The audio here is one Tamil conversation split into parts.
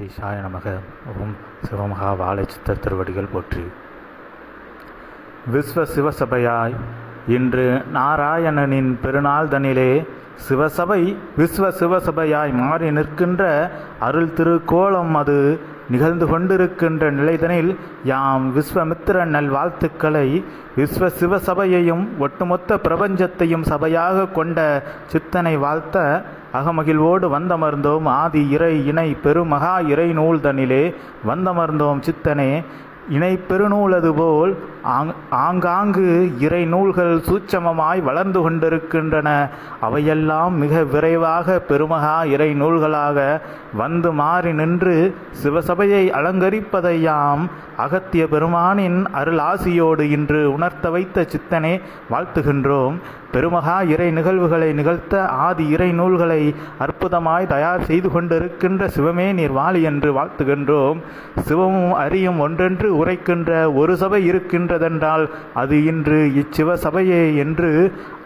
ஈசாய நமக. ஓம் சிவமகா வாழைச்சித்த திருவடிகள் போற்றி. விஸ்வ சிவசபையாய் இன்று நாராயணனின் பெருநாள் தனிலே சிவசபை விஸ்வ சிவசபையாய் மாறி நிற்கின்ற அருள் திருக்கோலம் அது நிகழ்ந்து கொண்டிருக்கின்ற நிலைதனில் யாம் விஸ்வமித்திரன் நல்வாழ்த்துக்களை விஸ்வ சிவசபையையும் ஒட்டுமொத்த பிரபஞ்சத்தையும் சபையாக கொண்ட சித்தனை வாழ்த்த அகமகிழ்வோடு வந்தமர்ந்தோம். ஆதி இறை இணை பெருமகா இறை நூல்தனிலே வந்தமர்ந்தோம் சித்தனே. இணை பெருநூலது போல் ஆங்காங்கு இறை நூல்கள் சூட்சமமாய் வளர்ந்து கொண்டிருக்கின்றன. அவையெல்லாம் மிக விரைவாக பெருமகா இறை நூல்களாக வந்து மாறி நின்று சிவசபையை அலங்கரிப்பதை யாம் அகத்திய பெருமானின் அருள் ஆசியோடு இன்று உணர்த்த வைத்த சித்தனே வாழ்த்துகின்றோம். பெருமகா இறை நிகழ்வுகளை நிகழ்த்த ஆதி இறை நூல்களை அற்புதமாய் தயார் செய்து கொண்டிருக்கின்ற சிவமே நீர் வாழி என்று வாழ்த்துகின்றோம். சிவமும் அறியும் ஒன்றென்று உரைக்கின்ற ஒரு சபை இருக்கின்றதென்றால் அது இன்று இச்சிவ சபையே என்று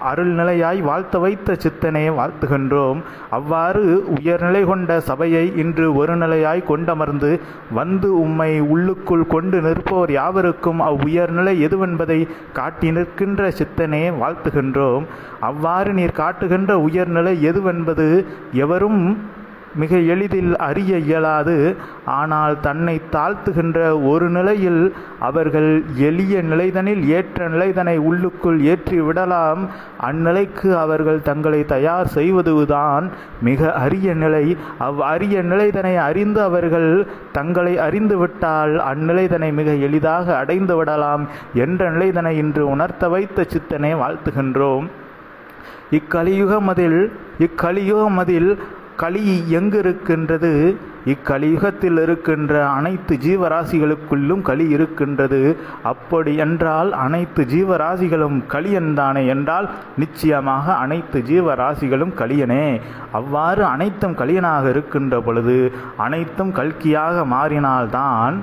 அருள்நிலையாய் வாழ்த்த வைத்த சித்தனே வாழ்த்துகின்றோம். அவ்வாறு உயர்நிலை கொண்ட சபையை இன்று ஒரு நிலையாய் கொண்டமர்ந்து வந்து உம்மை உள்ளுக்குள் கொண்டு நிற்போர் யாவருக்கும் அவ்வுயர்நிலை எதுவென்பதை காட்டி நிற்கின்ற சித்தனே வாழ்த்துகின்றோம். அவ்வாறு நீர் காட்டுகின்ற உயர்நிலை எதுவென்பது எவரும் மிக எளிதில் அறிய இயலாது. ஆனால் தன்னை தாழ்த்துகின்ற ஒரு நிலையில் அவர்கள் எளிய நிலைதனில் ஏற்ற நிலைதனை உள்ளுக்குள் ஏற்றி விடலாம். அந்நிலைக்கு அவர்கள் தங்களை தயார் செய்வதுதான் மிக அரிய நிலை. அரிய நிலைதனை அறிந்து அவர்கள் தங்களை அறிந்துவிட்டால் அந்நிலைதனை மிக எளிதாக அடைந்து விடலாம் என்ற நிலைதனை இன்று உணர்த்த வைத்த சித்தனை வாழ்த்துகின்றோம். இக்கலியுகமதில் களி எங்கு இருக்கின்றது? இக்கலியுகத்தில் இருக்கின்ற அனைத்து ஜீவராசிகளுக்குள்ளும் களி இருக்கின்றது. அப்படி என்றால் அனைத்து ஜீவராசிகளும் களியன்தானே என்றால் நிச்சயமாக அனைத்து ஜீவராசிகளும் களியனே. அவ்வாறு அனைத்தும் களியனாக இருக்கின்ற பொழுது அனைத்தும் கல்கியாக மாறினால்தான்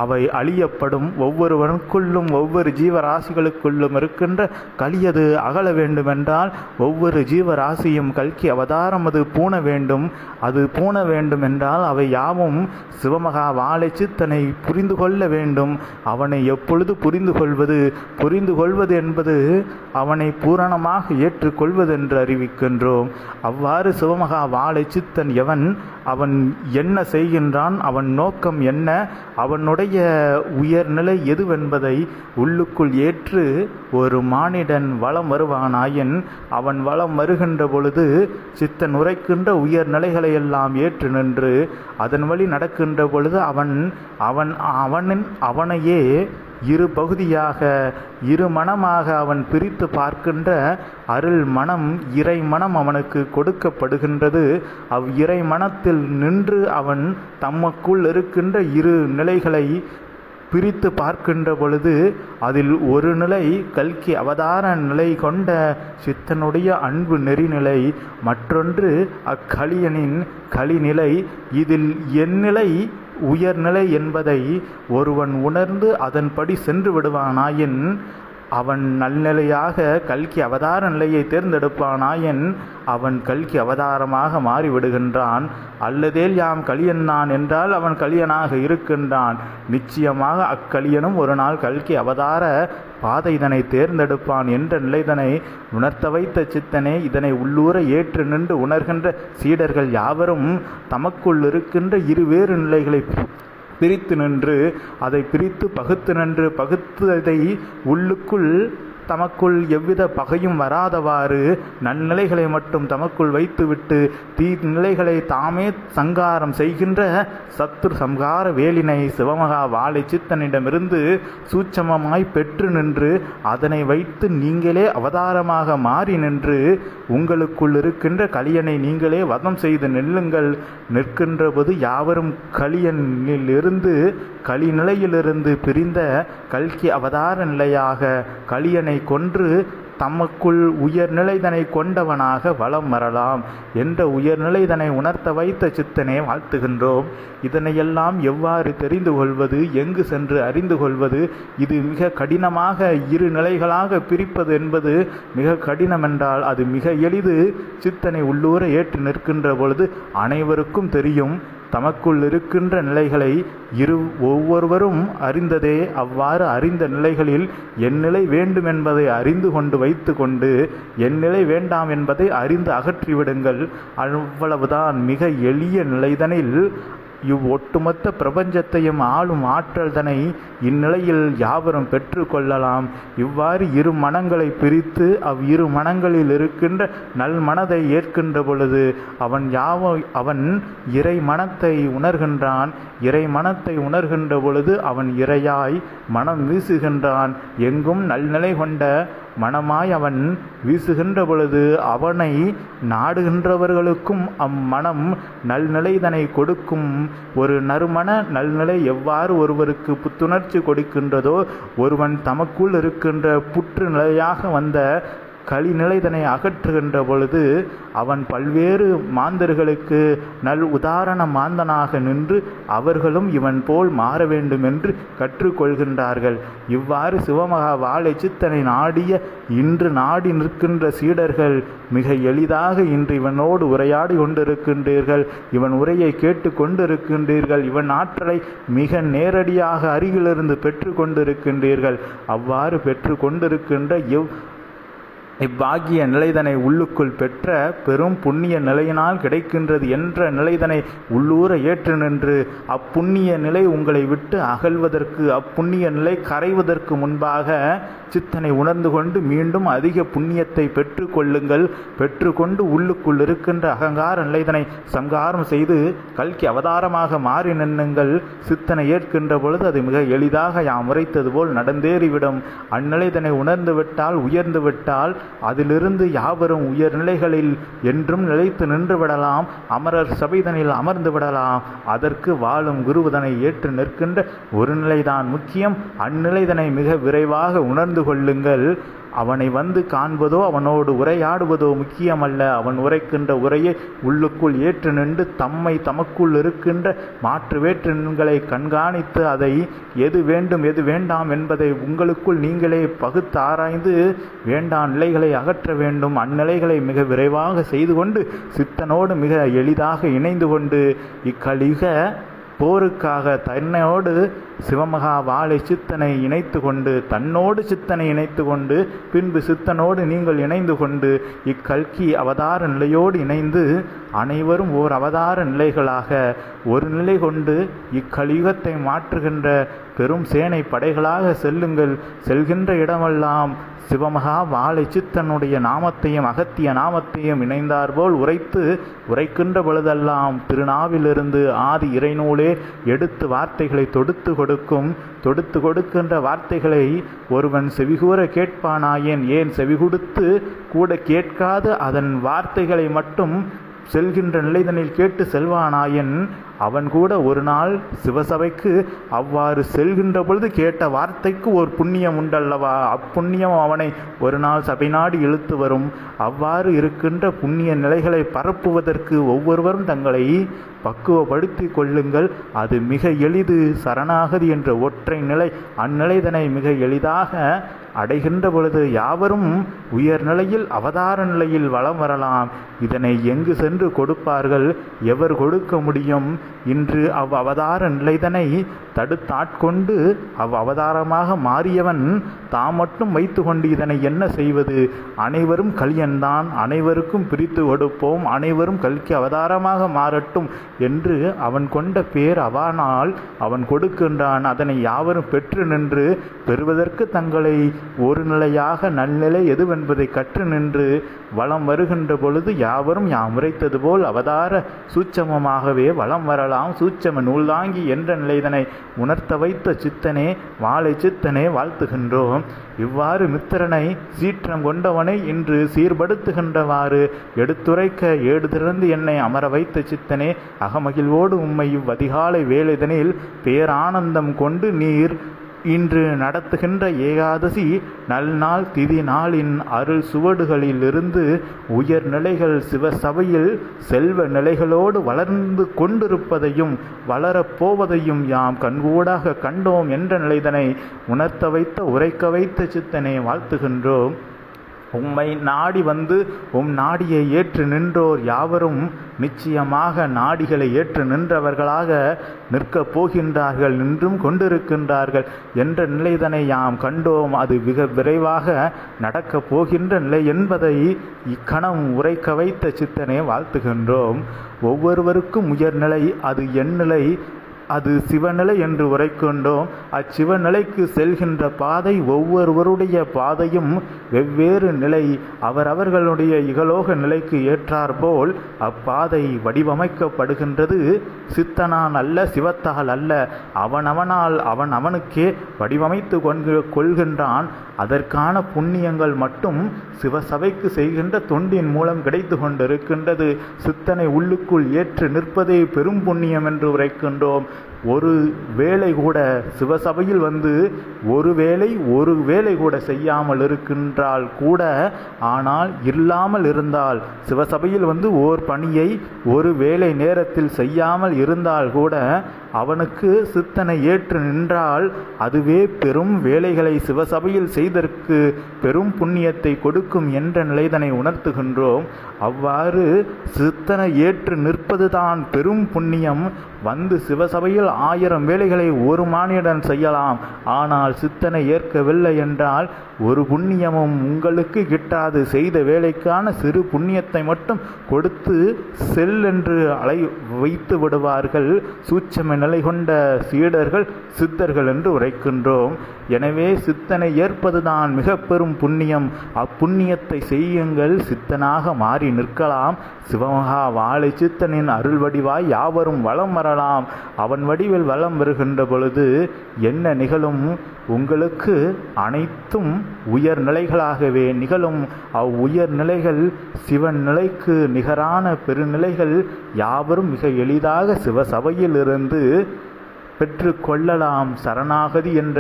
அவை அழியப்படும். ஒவ்வொருவனுக்குள்ளும் ஒவ்வொரு ஜீவராசிகளுக்குள்ளும் இருக்கின்ற கலியது அகல வேண்டுமென்றால் ஒவ்வொரு ஜீவராசியும் கல்கி அவதாரம் அது பூண வேண்டும். அது பூண வேண்டும் என்றால் அவை யாவும் சிவமகா வாழை சித்தனை புரிந்து கொள்ள வேண்டும். அவனை எப்பொழுது புரிந்து கொள்வது என்பது அவனை பூரணமாக ஏற்றுக்கொள்வது என்று அறிவிக்கின்றோம். அவ்வாறு சிவமகா வாழை சித்தன் எவன், அவன் என்ன செய்கின்றான், அவன் நோக்கம் என்ன, அவனுடைய உயர்நிலை எதுவென்பதை உள்ளுக்குள் ஏற்று ஒரு மானிடன் வலம் வருவானாயின் அவன் வலம் வருகின்ற பொழுது சித்தன் உரைக்கின்ற உயர்நிலைகளை எல்லாம் ஏற்று நின்று அதன் வழி நடக்கின்ற பொழுது அவனையே இரு பகுதியாக இரு மனமாக அவன் பிரித்து பார்க்கின்ற அருள் மனம் இறை மனம் அவனுக்கு கொடுக்கப்படுகின்றது. இறை மனத்தில் நின்று அவன் தமக்குள் இருக்கின்ற இரு நிலைகளை பிரித்து பார்க்கின்ற பொழுது அதில் ஒரு நிலை கல்கி அவதார நிலை கொண்ட சித்தனுடைய அன்பு நெறிநிலை, மற்றொன்று அக்களியனின் களிநிலை. இதில் எந்நிலை உயர்நிலை என்பதை ஒருவன் உணர்ந்து அதன்படி சென்று விடுவானாயின் அவன் நல்நிலையாக கல்கி அவதார நிலையை தேர்ந்தெடுப்பானாயின் அவன் கல்கி அவதாரமாக மாறிவிடுகின்றான். அல்லதேல் யாம் கலியன்தான் என்றால் அவன் கலியனாக இருக்கின்றான். நிச்சயமாக அக்களியனும் ஒரு நாள் கல்கி அவதார பாதை இதனை தேர்ந்தெடுப்பான் என்ற நிலைதனை உணர்த்த வைத்த சித்தனே இதனை உள்ளூர ஏற்று நின்று உணர்கின்ற சீடர்கள் யாவரும் தமக்குள் இருக்கின்ற இருவேறு நிலைகளை பிரித்து நின்று அதை பிரித்து பகுத்து நின்று பகுத்ததை உள்ளுக்குள் தமக்குள் எவ்வித பகையும் வராதவாறு நன்னிலைகளை மட்டும் தமக்குள் வைத்துவிட்டு தீநிலைகளை தாமே சங்காரம் செய்கின்ற சத்துரு சம்ஹார வேலினை சிவமகா வாழை சித்தனிடமிருந்து சூட்சமமாய் பெற்று நின்று அதனை வைத்து நீங்களே அவதாரமாக மாறி நின்று உங்களுக்குள் இருக்கின்ற கலியனை நீங்களே வதம் செய்து நில்லுங்கள். நிற்கின்ற போது யாவரும் கலியனிலிருந்து களிநிலையிலிருந்து பிரிந்த கல்கி அவதார நிலையாக கலியனை கொன்று தமக்குள் உயர்நிலைதனை கொண்டவனாக வலம் வரலாம் என்ற உயர்நிலைதனை உணர்த்த வைத்த சித்தனே வாழ்த்துகின்றோம். இதனையெல்லாம் எவ்வாறு தெரிந்து கொள்வது, எங்கு சென்று அறிந்து கொள்வது? இது மிக கடினமாக இரு நிலைகளாக பிரிப்பது என்பது மிக கடினம் என்றால் அது மிக எளிது. சித்தனை உள்ளூர ஏற்று நிற்கின்ற பொழுது அனைவருக்கும் தெரியும். தமக்குள் இருக்கின்ற நிலைகளை ஒவ்வொருவரும் அறிந்ததே. அவ்வாறு அறிந்த நிலைகளில் என் நிலை வேண்டும் என்பதை அறிந்து கொண்டு வைத்து கொண்டு என் நிலை வேண்டாம் என்பதை அறிந்து அகற்றிவிடுங்கள். அவ்வளவுதான். மிக எளிய நிலைதனில் ஒட்டுமொத்த பிரபஞ்சத்தையும் ஆளும் ஆற்றல் தனை இந்நிலையில் யாவரும் பெற்று கொள்ளலாம். இவ்வாறு இரு மனங்களை பிரித்து இரு மனங்களில் இருக்கின்ற நல் மனதை ஏற்கின்ற பொழுது அவன் இறை மனத்தை உணர்கின்றான். இறை மனத்தை உணர்கின்ற பொழுது அவன் இறையாய் மனம் வீசுகின்றான். எங்கும் நல்நிலை கொண்ட மனமாய் அவன் வீசுகின்ற பொழுது அவனை நாடுகின்றவர்களுக்கும் அம்மனம் நல்நிலைதனை கொடுக்கும். ஒரு நறுமண நல்நிலை எவ்வாறு ஒருவருக்கு புத்துணர்ச்சி கொடுக்கின்றதோ, ஒருவன் தமக்குள் இருக்கின்ற புற்று நிலையாக வந்த களிநிலைதனை அகற்றுகின்ற பொழுது அவன் பல்வேறு மாந்தர்களுக்கு நல் உதாரண மாந்தனாக நின்று அவர்களும் இவன் போல் மாற வேண்டும் என்று கற்றுக்கொள்கின்றார்கள். இவ்வாறு சிவமகா வாழை சித்தனை நாடிய இன்று நாடி நிற்கின்ற சீடர்கள் மிக எளிதாக இன்று இவனோடு உரையாடி கொண்டிருக்கின்றீர்கள். இவன் உரையை கேட்டு கொண்டிருக்கின்றீர்கள். இவன் ஆற்றலை மிக நேரடியாக அருகிலிருந்து பெற்று கொண்டிருக்கின்றீர்கள். அவ்வாறு பெற்று கொண்டிருக்கின்ற இவ்வாகிய நிலைதனை உள்ளுக்குள் பெற்ற பெரும் புண்ணிய நிலையினால் கிடைக்கின்றது என்ற நிலைதனை உள்ளூர ஏற்று நின்று அப்புண்ணிய நிலை உங்களை விட்டு அகல்வதற்கு, அப்புண்ணிய நிலை கரைவதற்கு முன்பாக சித்தனை உணர்ந்து கொண்டு மீண்டும் அதிக புண்ணியத்தை பெற்று கொள்ளுங்கள். பெற்றுக்கொண்டு உள்ளுக்குள் இருக்கின்ற அகங்கார நிலைதனை சங்காரம் செய்து கல்கி அவதாரமாக மாறி நின்னுங்கள். சித்தனை ஏற்கின்ற பொழுது அது மிக எளிதாக யாம் உரைத்தது போல் நடந்தேறிவிடும். அந்நிலைதனை உணர்ந்து விட்டால், உயர்ந்து விட்டால் அதிலிருந்து யாவரும் உயர்நிலைகளில் என்றும் நிலைத்து நின்று விடலாம். அமரர் சபைதனில் அமர்ந்து விடலாம். அதற்கு வாழும் குருவதனை ஏற்று நிற்கின்ற ஒரு நிலைதான் முக்கியம். அந்நிலைதனை மிக விரைவாக உணர்ந்து கொள்ளுங்கள். அவனை வந்து காண்பதோ அவனோடு உரையாடுவதோ முக்கியமல்ல. அவன் உரைக்கின்ற உரையை உள்ளுக்குள் ஏற்று நின்று தமக்குள் இருக்கின்ற மாற்று வேற்றுகளை கண்காணித்து அதை எது வேண்டும் எது வேண்டாம் என்பதை உங்களுக்குள் நீங்களே பகுத்து ஆராய்ந்து வேண்டா நிலைகளை அகற்ற வேண்டும். அந்நிலைகளை மிக விரைவாக செய்து கொண்டு சித்தனோடு மிக எளிதாக இணைந்து கொண்டு இக்கலிக போருக்காக தன்னோடு சிவமகா வாழை சித்தனை இணைத்து கொண்டு, தன்னோடு சித்தனை இணைத்து கொண்டு, பின்பு சித்தனோடு நீங்கள் இணைந்து கொண்டு இக்கல்கி அவதார நிலையோடு இணைந்து அனைவரும் ஓர் அவதார நிலைகளாக ஒரு நிலை கொண்டு இக்கலியுகத்தை மாற்றுகின்ற பெரும் சேனை படைகளாக செல்லுங்கள். செல்கின்ற இடமெல்லாம் சிவமகா வாழை சித்தனுடைய நாமத்தையும் அகத்திய நாமத்தையும் இணைந்தார்போல் உரைக்கின்ற பொழுதெல்லாம் திருநாவிலிருந்து ஆதி இறைநூலே எடுத்து வார்த்தைகளை தொடுத்து கொடுக்கின்ற வார்த்தைகளை ஒருவன் செவிகூற கேட்பானாயேன், ஏன் செவிகொடுத்து கூட கேட்காத அதன் வார்த்தைகளை மட்டும் செல்கின்ற நிலைதனில் கேட்டு செல்வானாயன் அவன் கூட ஒரு நாள் சிவசபைக்கு அவ்வாறு செல்கின்ற பொழுது கேட்ட வார்த்தைக்கு ஒரு புண்ணியம் உண்டல்லவா, அப்புண்ணியம் அவனை ஒரு நாள் சபை நாடி இழுத்து வரும். அவ்வாறு இருக்கின்ற புண்ணிய நிலைகளை பரப்புவதற்கு ஒவ்வொருவரும் தங்களை பக்குவப்படுத்தி கொள்ளுங்கள். அது மிக எளிது. சரணாகதி என்ற ஒற்றை நிலை, அந்நிலைதனை மிக எளிதாக அடைகின்ற பொழுது யாவரும் உயர்நிலையில் அவதார நிலையில் வலம் வரலாம். இதனை எங்கு சென்று கொடுப்பார்கள், எவர் கொடுக்க முடியும்? இன்று அவதார நிலைதனை தடுத்தாட்கொண்டு அவதாரமாக மாறியவன் தாம் மட்டும் வைத்து கொண்டு இதனை என்ன செய்வது? அனைவரும் கல்யன்தான், அனைவருக்கும் பிரித்து கொடுப்போம், அனைவரும் கல்கி அவதாரமாக மாறட்டும் என்று அவன் கொண்ட பேர் அவானால் அவன் கொடுக்கின்றான். அதனை யாவரும் பெற்று நின்று பெறுவதற்கு தங்களை ஒரு நிலையாக நல்நிலை எதுவென்பதை கற்று நின்று வலம் வருகின்ற பொழுது யாவரும் யாம் உரைத்தது போல் அவதார சூட்சமமாகவே வலம் வரலாம். சூட்சம நூல்தாங்கி என்ற நிலைதனை உணர்த்த வைத்த சித்தனே வாழை சித்தனே வாழ்த்துகின்றோம். இவ்வாறு மித்திரனை சீற்றம் கொண்டவனை இன்று சீர்படுத்துகின்றவாறு எடுத்துரைக்க ஏடு திறந்து என்னை அமர வைத்த சித்தனே அகமகிழ்வோடு உம்மை இவ்வதிகாலை வேலைதனில் பேரானந்தம் கொண்டு நீர் இன்று நடத்துகின்ற ஏகாதசி நல்நாள் திதி நாளின் அருள் சுவடுகளிலிருந்து உயர்நிலைகள் சிவசபையில் செல்வ நிலைகளோடு வளர்ந்து கொண்டிருப்பதையும் வளரப்போவதையும் யாம் கண்கூடாக கண்டோம் என்ற நிலைதனை உணர்த்த வைத்த உரைக்க வைத்த சித்தனை வாழ்த்துகின்றோம். உம்மை நாடி வந்து உம் நாடியை ஏற்று நின்றோர் யாவரும் நிச்சயமாக நாடிகளை ஏற்று நின்றவர்களாக நிற்கப் போகின்றார்கள், நின்றும் கொண்டிருக்கின்றார்கள் என்ற நிலைதனை யாம் கண்டோம். அது மிக விரைவாக நடக்கப் போகின்ற நிலை என்பதை இக்கணம் உரைக்க வைத்த சித்தனை வாழ்த்துகின்றோம். ஒவ்வொருவருக்கும் உயர்நிலை, அது எந்நிலை, அது சிவநிலை என்று உரைக்கின்றோம். அச்சிவநிலைக்கு செல்கின்ற பாதை, ஒவ்வொருவருடைய பாதையும் வெவ்வேறு நிலை. அவரவர்களுடைய இகலோக நிலைக்கு ஏற்றாற்போல் அப்பாதை வடிவமைக்கப்படுகின்றது. சித்தனால் அல்ல, சிவத்தால் அல்ல, அவனவனால் அவனுக்கே வடிவமைத்து கொள்கின்றான். அதற்கான புண்ணியங்கள் மட்டும் சிவசபைக்கு செய்கின்ற தொண்டின் மூலம் கிடைத்து கொண்டிருக்கின்றது. சித்தனை உள்ளுக்குள் ஏற்று நிற்பதே பெரும் புண்ணியம் என்று உரைக்கின்றோம். ஒரு வேளை கூட சிவசபையில் வந்து ஒரு வேளை கூட செய்யாமல் இருக்கின்றால் கூட, ஆனால் இல்லாமல் இருந்தால் சிவசபையில் வந்து ஓர் பணியை ஒரு வேளை நேரத்தில் செய்யாமல் இருந்தால் கூட அவனுக்கு சித்தனை ஏற்று நின்றால் அதுவே பெரும் வேலைகளை சிவசபையில் செய்தற்கு பெரும் புண்ணியத்தை கொடுக்கும் என்ற நிலைதனை உணர்த்துகின்றோம். அவ்வாறு சித்தனை ஏற்று நிற்பதுதான் பெரும் புண்ணியம். வந்து சிவசபையில் 1000 வேலைகளை ஒரு மானிடன் செய்யலாம், ஆனால் சித்தனை ஏற்கவில்லை என்றால் ஒரு புண்ணியமும் உங்களுக்கு கிட்டாது. செய்த வேலைக்கான சிறு புண்ணியத்தை மட்டும் கொடுத்து செல் என்று வைத்து விடுவார்கள். சூட்சம நிலை கொண்ட சீடர்கள் சித்தர்கள் என்று உரைக்கின்றோம். எனவே சித்தனை ஏற்பதுதான் மிக பெரும் புண்ணியம். அப்புண்ணியத்தை செய்யுங்கள், சித்தனாக மாறி நிற்கலாம். சிவமகா வாழை சித்தனின் அருள் வடிவாய் யாவரும் வலம் வரலாம். அவன் வடிவில் வலம் வருகின்ற பொழுது என்ன நிகழும்? உங்களுக்கு அனைத்தும் உயர்நிலைகளாகவே நிகழும். அவ்வுயர்நிலைகள் சிவன் நிலைக்கு நிகரான பெருநிலைகள் யாவரும் மிக எளிதாக சிவசபையிலிருந்து பெற்று கொள்ளலாம். சரணாகதி என்ற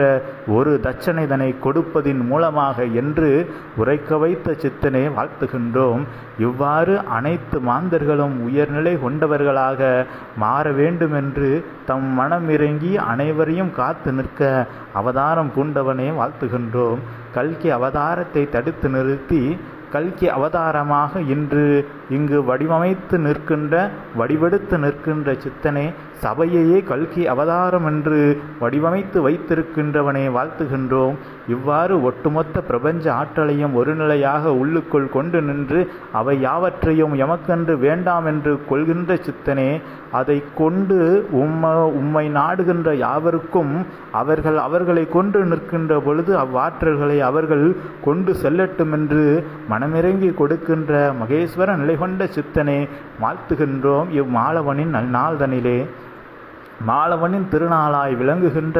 ஒரு தட்சணைதனை கொடுப்பதின் மூலமாக என்று உரைக்க வைத்த சித்தனை வாழ்த்துகின்றோம். இவ்வாறு அனைத்து மாந்தர்களும் உயர்நிலை கொண்டவர்களாக மாற வேண்டும் என்று தம் மனம் இறங்கி அனைவரையும் காத்து நிற்க அவதாரம் பூண்டவனே வாழ்த்துகின்றோம். கல்கி அவதாரத்தை தடுத்து நிறுத்தி கல்கி அவதாரமாக இன்று இங்கு வடிவெடுத்து நிற்கின்ற சித்தனே, சபையையே கல்கி அவதாரம் என்று வடிவமைத்து வைத்திருக்கின்றவனே வாழ்த்துகின்றோம். இவ்வாறு ஒட்டுமொத்த பிரபஞ்ச ஆற்றலையும் ஒரு நிலையாக உள்ளுக்குள் கொண்டு நின்று அவை யாவற்றையும் எமக்கென்று வேண்டாம் என்று கொள்கின்ற சித்தனே, அதை கொண்டு உம்மை நாடுகின்ற யாவருக்கும் அவர்களை கொண்டு நிற்கின்ற பொழுது அவ்வாற்றல்களை அவர்கள் கொண்டு செல்லட்டும் என்று மனமிறங்கி கொடுக்கின்ற மகேஸ்வர நிலை கொண்ட சித்தனே வாழ்த்துகின்றோம். இவ்மாலவனின் நல்நாள்தனிலே மாலவனின் திருநாளாய் விளங்குகின்ற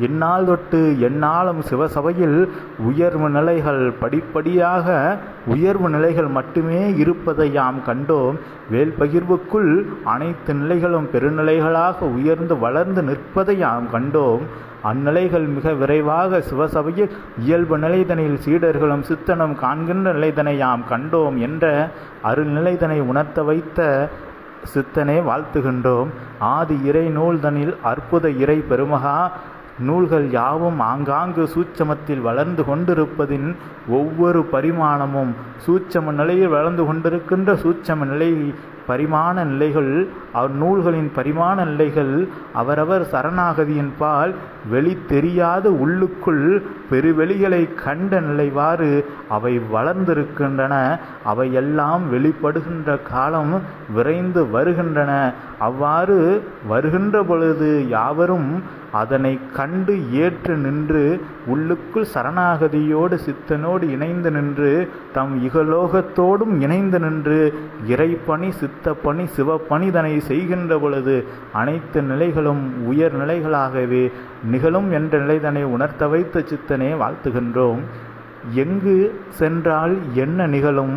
இந்நாள் தொட்டு எந்நாளும் சிவசபையில் உயர்வு நிலைகள் படிப்படியாக உயர்வு நிலைகள் மட்டுமே இருப்பதை யாம் கண்டோம். வேல் பகிர்வுக்குள் அனைத்து நிலைகளும் பெருநிலைகளாக உயர்ந்து வளர்ந்து நிற்பதை யாம் கண்டோம். அந்நிலைகள் மிக விரைவாக சிவசபையில் இயல்பு நிலைதனில் சீடர்களும் சித்தனும் காண்கின்ற நிலைதனை யாம் கண்டோம் என்ற அருள் நிலைதனை உணர்த்த வைத்த சித்தனை வாழ்த்துகின்றோம். ஆதி இறை நூல்தனில் அற்புத இறை பெருமகா நூல்கள் யாவும் ஆங்காங்கு சூட்சமத்தில் வளர்ந்து கொண்டிருப்பதின் ஒவ்வொரு பரிமாணமும் சூட்சம நிலையில் வளர்ந்து கொண்டிருக்கின்ற சூட்சம நிலை பரிமாண நிலைகள், அந்நூல்களின் பரிமாண நிலைகள் அவரவர் சரணாகதியின் பால் வெளி தெரியாத உள்ளுக்குள் பெருவெளிகளை கண்ட நிலைவாறு அவை வளர்ந்திருக்கின்றன. அவையெல்லாம் வெளிப்படுகின்ற காலம் விரைந்து வருகின்றன. அவ்வாறு வருகின்ற பொழுது யாவரும் அதனை கண்டு ஏற்று நின்று உள்ளுக்குள் சரணாகதியோடு சித்தனோடு இணைந்து நின்று தம் இகலோகத்தோடும் இணைந்து நின்று இறைப்பணி சித்தப்பணி சிவப்பணிதனை செய்கின்ற பொழுது அனைத்து நிலைகளும் உயர் நிலைகளாகவே நிகழும் என்ற நிலைதனை உணர்த்த வைத்த சித்தனே வாழ்த்துகின்றோம். எங்கு சென்றால் என்ன நிகழும்,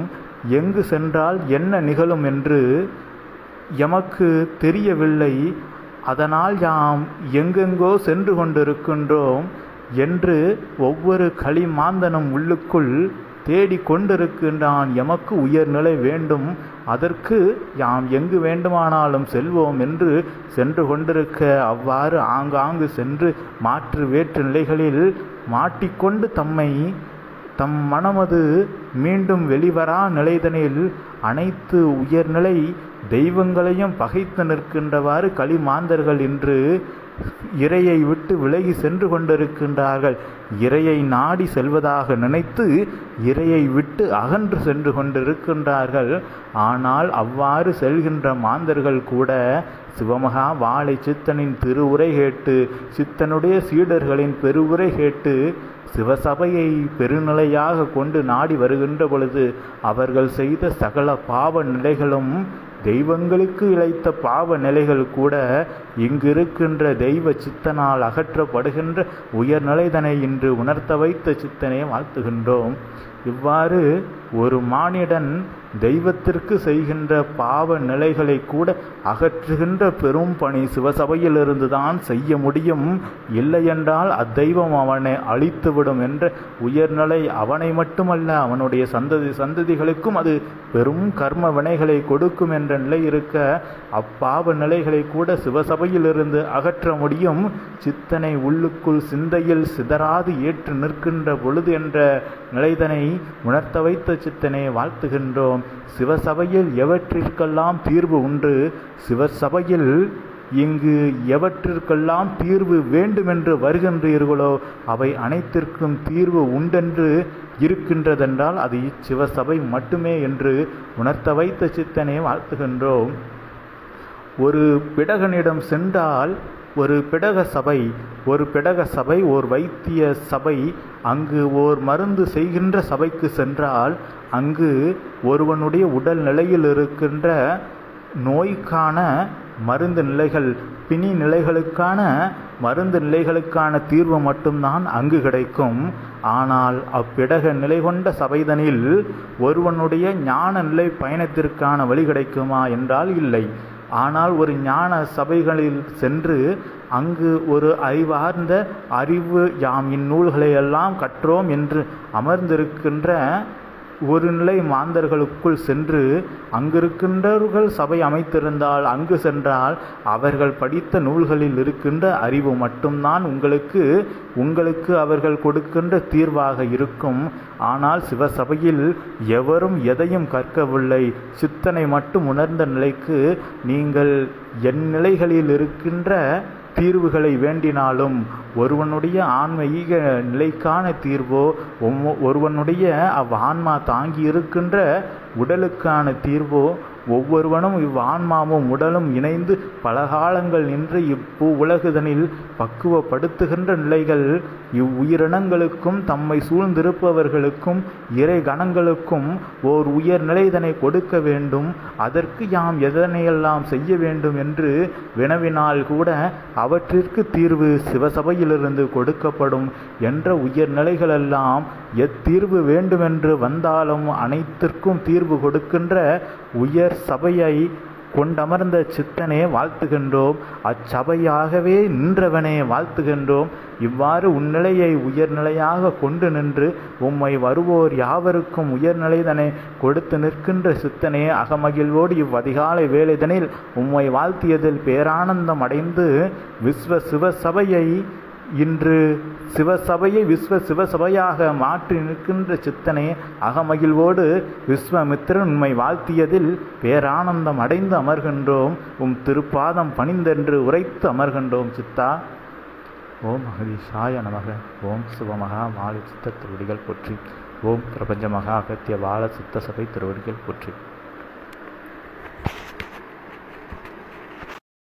எங்கு சென்றால் என்ன நிகழும் என்று எமக்கு தெரியவில்லை. அதனால் யாம் எங்கெங்கோ சென்று கொண்டிருக்கின்றோம் என்று ஒவ்வொரு களிமாந்தனும் உள்ளுக்குள் தேடிக்கொண்டிருக்கின்றான். எமக்கு உயர்நிலை வேண்டும், அதற்கு யாம் எங்கு வேண்டுமானாலும் செல்வோம் என்று சென்று கொண்டிருக்க அவ்வாறு ஆங்காங்கு சென்று மாற்று வேற்று நிலைகளில் மாட்டிக்கொண்டு தம் மனமது மீண்டும் வெளிவரா நிலைதனில் அனைத்து உயர்நிலை தெய்வங்களையும் பகைத்து நிற்கின்றவாறு களிமாந்தர்கள் இன்று இறையை விட்டு விலகி சென்று கொண்டிருக்கின்றார்கள். இறையை நாடி செல்வதாக நினைத்து இறையை விட்டு அகன்று சென்று கொண்டிருக்கின்றார்கள். ஆனால் அவ்வாறு செல்கின்ற மாந்தர்கள் கூட சிவமகா வாழை சித்தனின் திருவுரை கேட்டு, சித்தனுடைய சீடர்களின் பெருவுரை கேட்டு சிவசபையை பெருநிலையாக கொண்டு நாடி வருகின்ற பொழுது அவர்கள் செய்த சகல பாவ நிலைகளும், தெய்வங்களுக்கு இழைத்த பாவ நிலைகள் கூட இங்கிருக்கின்ற தெய்வ சித்தனால் அகற்றப்படுகின்ற உயர்நிலைதனை இன்று உணர்த்த வைத்த சித்தனை வாழ்த்துகின்றோம். இவ்வாறு ஒரு மானிடன் தெய்வத்திற்கு செய்கின்ற பாவ நிலைகளை கூட அகற்றுகின்ற பெரும் பணி சிவசபையிலிருந்து தான் செய்ய முடியும். இல்லையென்றால் அத்தெய்வம் அவனை அழித்துவிடும் என்ற உயர்நிலை அவனை மட்டுமல்ல, அவனுடைய சந்ததிகளுக்கும் அது பெரும் கர்ம வினைகளை கொடுக்கும் என்ற நிலை இருக்க, அப்பாவ நிலைகளை கூட சிவசபையிலிருந்து அகற்ற முடியும். சித்தனை உள்ளுக்குள் சிந்தையில் சிதறாது ஏற்று நிற்கின்ற பொழுது என்ற நிலைதனை உணர்த்த வைத்த சித்தனை வாழ்த்துகின்றோம். சிவசபையில் எவற்றிற்கெல்லாம் தீர்வு உண்டு, சிவசபையில் இங்கு எவற்றிற்கெல்லாம் தீர்வு வேண்டுமென்று வருகின்றீர்களோ அவை அனைத்திற்கும் தீர்வு உண்டென்று இருக்கின்றதென்றால் அது இச்சிவசபை மட்டுமே என்று உணர்த்த வைத்த சித்தனை வாழ்த்துகின்றோம். ஒரு பிடகனிடம் சென்றால் ஒரு பிடக சபை, ஓர் வைத்திய சபை, அங்கு ஓர் மருந்து செய்கின்ற சபைக்கு சென்றால் அங்கு ஒருவனுடைய உடல் நிலையில் இருக்கின்ற நோய்க்கான மருந்து நிலைகள், பிணி நிலைகளுக்கான மருந்து நிலைகளுக்கான தீர்வு மட்டும்தான் அங்கு கிடைக்கும். ஆனால் அப்பிடக நிலை கொண்ட சபைதனில் ஒருவனுடைய ஞான நிலை பயணத்திற்கான வழி கிடைக்குமா என்றால் இல்லை. ஆனால் ஒரு ஞான சபைகளில் சென்று அங்கு ஒரு அறிவார்ந்த அறிவு யாம் இந்நூல்களை எல்லாம் கற்றோம் என்று அமர்ந்திருக்கின்ற ஒரு நிலை மாந்தர்களுக்குள் சென்று அங்கிருக்கின்றவர்கள் சபை அமைத்திருந்தால் அங்கு சென்றால் அவர்கள் படித்த நூல்களில் இருக்கின்ற அறிவு மட்டும்தான் உங்களுக்கு அவர்கள் கொடுக்கின்ற தீர்வாக இருக்கும். ஆனால் சிவசபையில் எவரும் எதையும் கற்கவில்லை, சித்தனை மட்டும் உணர்ந்த நிலைக்கு நீங்கள் என் நிலைகளில் இருக்கின்ற தீர்வுகளை வேண்டினாலும் ஒருவனுடைய ஆன்மீக நிலைக்கான தீர்வோ, ஒருவனுடைய ஆன்மா தாங்கி இருக்கின்ற உடலுக்கான தீர்வோ, ஒவ்வொருவனும் ஆன்மாவும் உடலும் இணைந்து பல காலங்கள் நின்று இப்பூ உலகுதனில் பக்குவப்படுத்துகின்ற நிலைகள் இவ்வுயிரினங்களுக்கும் தம்மை சூழ்ந்திருப்பவர்களுக்கும் இறை கணங்களுக்கும் ஓர் உயர் நிலைதனை கொடுக்க வேண்டும். அதற்கு யாம் எதனையெல்லாம் செய்ய வேண்டும் என்று வினவினால் கூட அவற்றிற்கு தீர்வு சிவசபையிலிருந்து கொடுக்கப்படும் என்ற உயர்நிலைகளெல்லாம் எத்தீர்வு வேண்டுமென்று வந்தாலும் அனைத்திற்கும் தீர்வு கொடுக்கின்ற உயர் சபையை கொண்டமர்ந்த சித்தனே வாழ்த்துகின்றோம். அச்சபையாகவே நின்றவனே வாழ்த்துகின்றோம். இவ்வாறு உன்னிலையை உயர்நிலையாக கொண்டு நின்று உம்மை வருவோர் யாவருக்கும் உயர்நிலைதனை கொடுத்து நிற்கின்ற சித்தனே, அகமகிழ்வோடு இவ்வதிகாலை வேலைதனில் உம்மை வாழ்த்தியதில் பேரானந்தம் அடைந்து சிவசபையை இன்று சிவசபையாக மாற்றி நிற்கின்ற சித்தனே, அகமகிழ்வோடு விஸ்வமித்திரன் உண்மை வாழ்த்தியதில் பேரானந்தம் அடைந்து அமர்கின்றோம். திருப்பாதம் பணிந்தென்று உரைத்து அமர்கின்றோம் சித்தா. ஓம் அகதீஷாய நமக. ஓம் சிவமகா வாழை சித்த திருவடிகள் போற்றி. ஓம் பிரபஞ்ச மகா அகத்திய வாழ சித்த சபை திருவடிகள் போற்றி.